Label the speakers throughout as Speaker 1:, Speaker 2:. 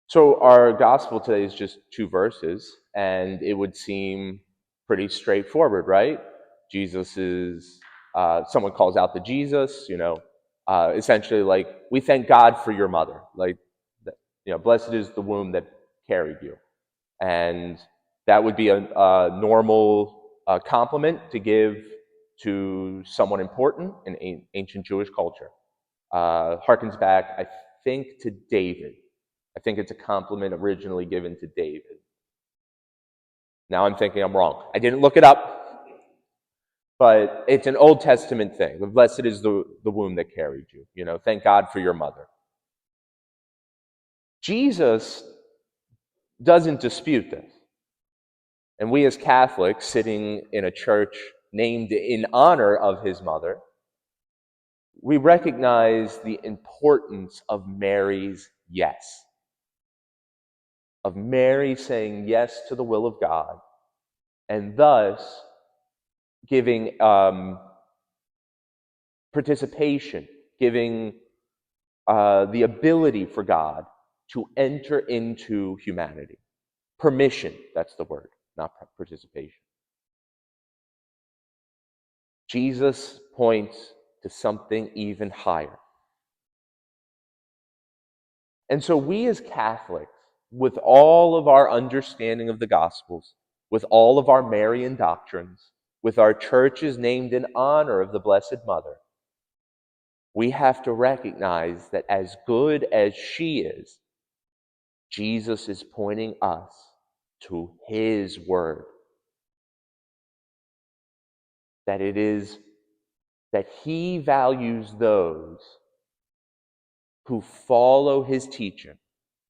Speaker 1: So our gospel today is just two verses, and it would seem pretty straightforward, right? Jesus is, someone calls out to Jesus, essentially like, we thank God for your mother. Like, blessed is the womb that carried you. And that would be a normal compliment to give to someone important in ancient Jewish culture. Harkens back, I think, to David. I think it's a compliment originally given to David. Now I'm thinking I'm wrong. I didn't look it up, but it's an Old Testament thing. Blessed is the womb that carried you. Thank God for your mother. Jesus doesn't dispute this. And we as Catholics, sitting in a church named in honor of his mother, we recognize the importance of Mary's yes. Of Mary saying yes to the will of God, and thus giving participation, giving the ability for God to enter into humanity. Permission, that's the word, not participation. Jesus points to something even higher. And so we as Catholics, with all of our understanding of the Gospels, with all of our Marian doctrines, with our churches named in honor of the Blessed Mother, we have to recognize that as good as she is, Jesus is pointing us to his word. That it is that he values those who follow his teaching,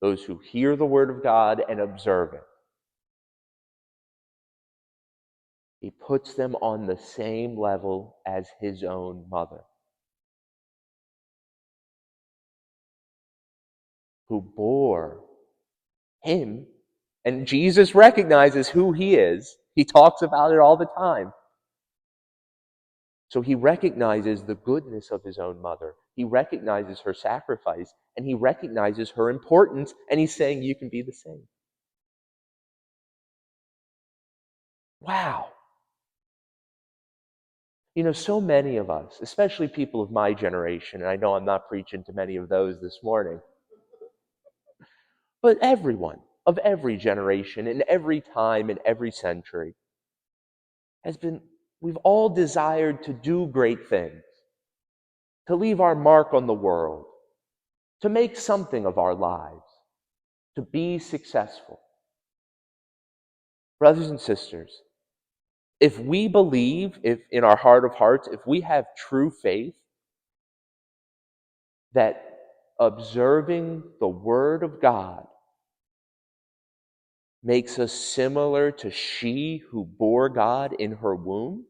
Speaker 1: those who hear the word of God and observe it. He puts them on the same level as his own mother, who bore him. And Jesus recognizes who he is. He talks about it all the time. So he recognizes the goodness of his own mother. He recognizes her sacrifice, and he recognizes her importance, and he's saying, you can be the same. Wow. So many of us, especially people of my generation, and I know I'm not preaching to many of those this morning, but everyone of every generation, in every time, in every century, we've all desired to do great things, to leave our mark on the world, to make something of our lives, to be successful. Brothers and sisters, if we believe, if in our heart of hearts, if we have true faith that observing the Word of God makes us similar to she who bore God in her womb,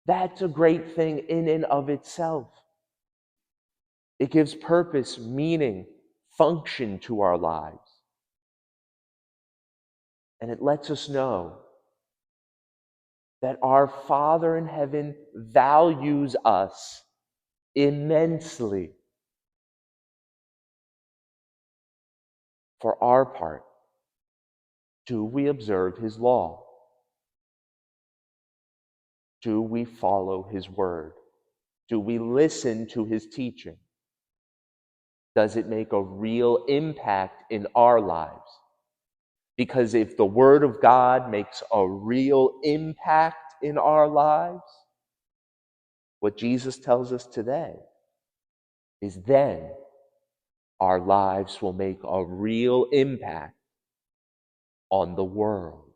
Speaker 1: that's a great thing in and of itself. It gives purpose, meaning, function to our lives. And it lets us know that our Father in heaven values us immensely. For our part, do we observe his law? Do we follow his word? Do we listen to his teaching? Does it make a real impact in our lives? Because if the word of God makes a real impact in our lives, what Jesus tells us today is then our lives will make a real impact on the world.